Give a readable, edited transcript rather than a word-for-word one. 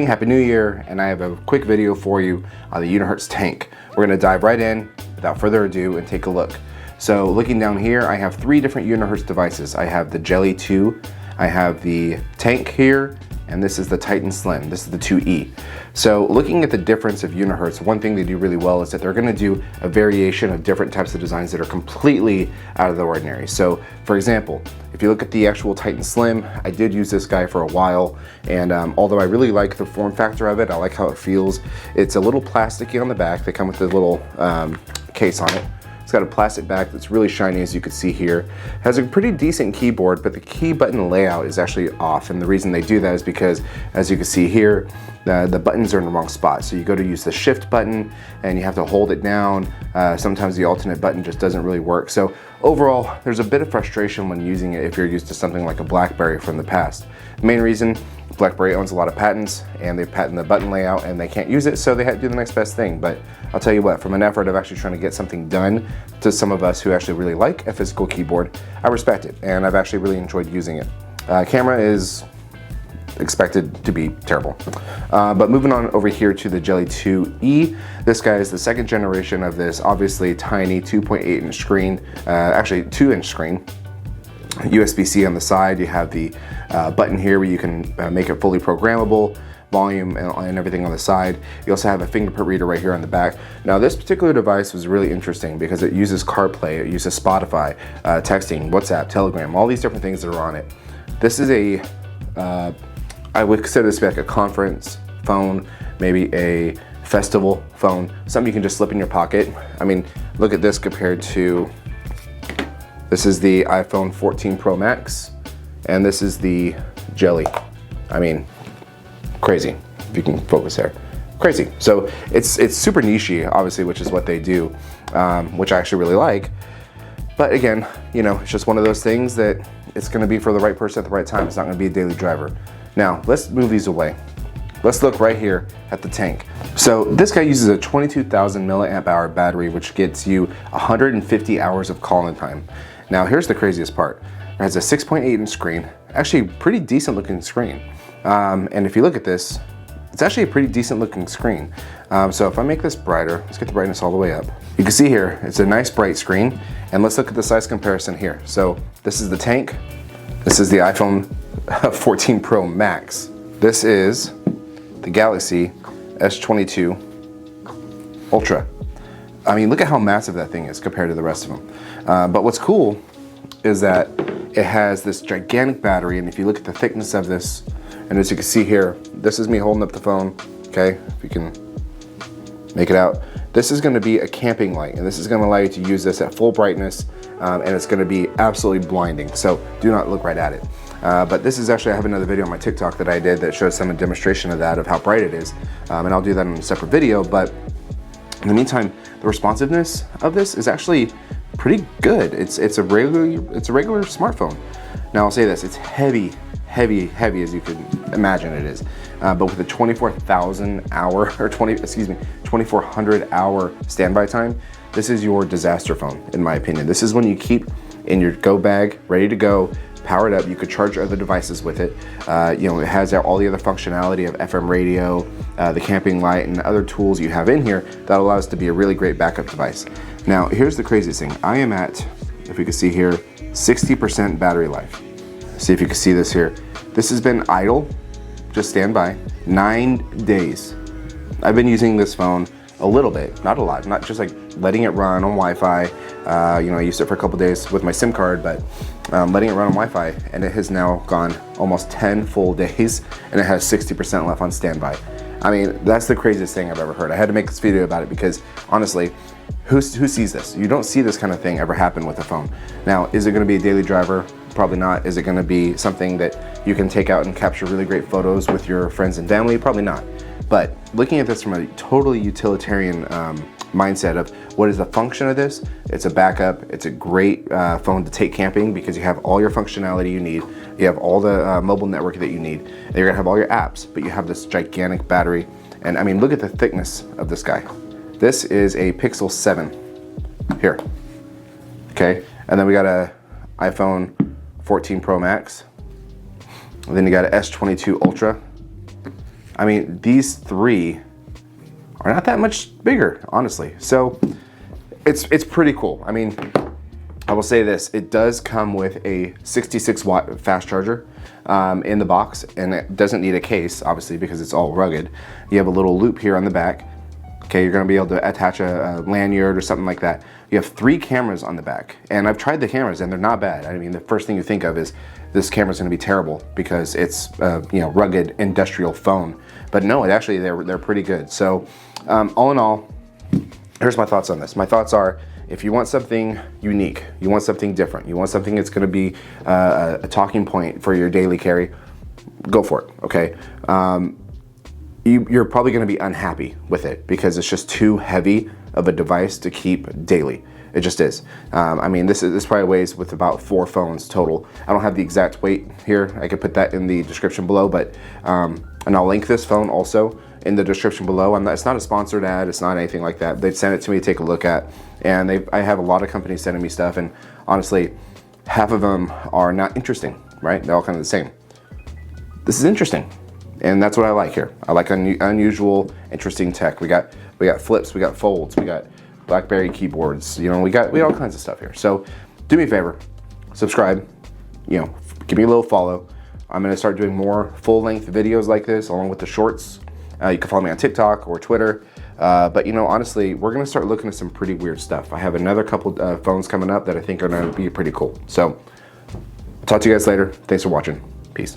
morning, Happy New Year, and I have a quick video for you on the Unihertz Tank. We're gonna dive right in without further ado and take a look. So looking down here, I have three different Unihertz devices. I have the Jelly 2, I have the Tank here, and this is the Titan Slim. This is the 2E. So looking at the difference of Unihertz, one thing they do really well is that they're gonna do a variation of different types of designs that are completely out of the ordinary. So for example, if you look at the actual Titan Slim, I did use this guy for a while, and although I really like the form factor of it, I like how it feels. It's a little plasticky on the back. They come with a little case on it. It's got a plastic back that's really shiny, as you can see here. It has a pretty decent keyboard, but the key button layout is actually off. And the reason they do that is because, as you can see here, the buttons are in the wrong spot. So you go to use the shift button and you have to hold it down. Sometimes the alternate button just doesn't really work. So overall, there's a bit of frustration when using it if you're used to something like a BlackBerry from the past. The main reason, BlackBerry owns a lot of patents, and they patent the button layout and they can't use it, so they had to do the next best thing. But I'll tell you what, from an effort of actually trying to get something done to some of us who actually really like a physical keyboard, I respect it, and I've actually really enjoyed using it. Camera is expected to be terrible. But moving on over here to the Jelly 2E, this guy is the second generation of this obviously tiny 2.8-inch screen, actually 2-inch screen. USB-C on the side. You have the button here where you can make it fully programmable, volume and everything on the side. You also have a fingerprint reader right here on the back. Now this particular device was really interesting because it uses CarPlay, it uses Spotify, texting, WhatsApp, Telegram, all these different things that are on it. This is a, I would consider this to be like a conference phone, maybe a festival phone, something you can just slip in your pocket. I mean, look at this compared to, this is the iPhone 14 Pro Max, and this is the Jelly. I mean, crazy, if you can focus there. Crazy. So it's super niche-y, obviously, which is what they do, which I actually really like. But again, you know, it's just one of those things that it's gonna be for the right person at the right time. It's not gonna be a daily driver. Now, let's move these away. Let's look right here at the Tank. So this guy uses a 22,000 milliamp hour battery, which gets you 150 hours of calling time. Now here's the craziest part. It has a 6.8-inch screen, actually pretty decent looking screen. And if you look at this, it's actually a pretty decent looking screen. So if I make this brighter, let's get the brightness all the way up. You can see here, it's a nice bright screen. And let's look at the size comparison here. So this is the Tank. This is the iPhone 14 Pro Max. This is the Galaxy S22 Ultra. I mean, look at how massive that thing is compared to the rest of them. But what's cool is that it has this gigantic battery, and if you look at the thickness of this, and as you can see here, this is me holding up the phone, okay, if you can make it out. This is gonna be a camping light, and this is gonna allow you to use this at full brightness, and it's gonna be absolutely blinding, so do not look right at it. But this is actually, I have another video on my TikTok that I did that shows some demonstration of that, of how bright it is, and I'll do that in a separate video, but in the meantime, the responsiveness of this is actually pretty good. It's a regular smartphone. Now I'll say this, it's heavy as you can imagine it is. But with a 24,000 hour, or 2400 hour standby time, this is your disaster phone, in my opinion. This is when you keep in your go bag, ready to go, power it up. You could charge other devices with it. You know, it has all the other functionality of FM radio, the camping light, and other tools you have in here that allows it to be a really great backup device. Now, here's the craziest thing. I am at, if we can see here, 60% battery life. See if you can see this here. This has been idle, just standby, 9 days. I've been using this phone a little bit, not a lot, not just like letting it run on Wi-Fi. You know, I used it for a couple days with my SIM card, but letting it run on Wi-Fi, and it has now gone almost 10 full days, and it has 60% left on standby. I mean, that's the craziest thing I've ever heard. I had to make this video about it because honestly, who sees this? You don't see this kind of thing ever happen with a phone. Now, is it gonna be a daily driver? Probably not. Is it gonna be something that you can take out and capture really great photos with your friends and family? Probably not. But looking at this from a totally utilitarian mindset of what is the function of this, it's a backup, it's a great phone to take camping because you have all your functionality you need, you have all the mobile network that you need, and you're gonna have all your apps, but you have this gigantic battery. And I mean, look at the thickness of this guy. This is a Pixel 7 here, okay? And then we got a iPhone 14 Pro Max, and then you got an S22 Ultra, I mean, these three are not that much bigger, honestly. So it's pretty cool. I mean, I will say this, it does come with a 66 watt fast charger in the box, and it doesn't need a case, obviously, because it's all rugged. You have a little loop here on the back. Okay, you're gonna be able to attach a lanyard or something like that. You have 3 cameras on the back, and I've tried the cameras and they're not bad. I mean, the first thing you think of is this camera's gonna be terrible because it's you know, rugged industrial phone. But no, actually they're pretty good. So all in all, here's my thoughts on this. My thoughts are, if you want something unique, you want something different, you want something that's gonna be a talking point for your daily carry, go for it, okay? You're probably gonna be unhappy with it because it's just too heavy of a device to keep daily. It just is. I mean, this probably weighs with about 4 phones total. I don't have the exact weight here. I could put that in the description below, but, and I'll link this phone also in the description below. It's not a sponsored ad, it's not anything like that. They've sent it to me to take a look at, and I have a lot of companies sending me stuff, and honestly, half of them are not interesting, right? They're all kind of the same. This is interesting. And that's what I like here. I like unusual, interesting tech. We got flips, we got folds, we got BlackBerry keyboards. You know, we got all kinds of stuff here. So do me a favor, subscribe. You know, give me a little follow. I'm gonna start doing more full-length videos like this, along with the shorts. You can follow me on TikTok or Twitter. But you know, honestly, we're gonna start looking at some pretty weird stuff. I have another couple phones coming up that I think are gonna be pretty cool. So I'll talk to you guys later. Thanks for watching. Peace.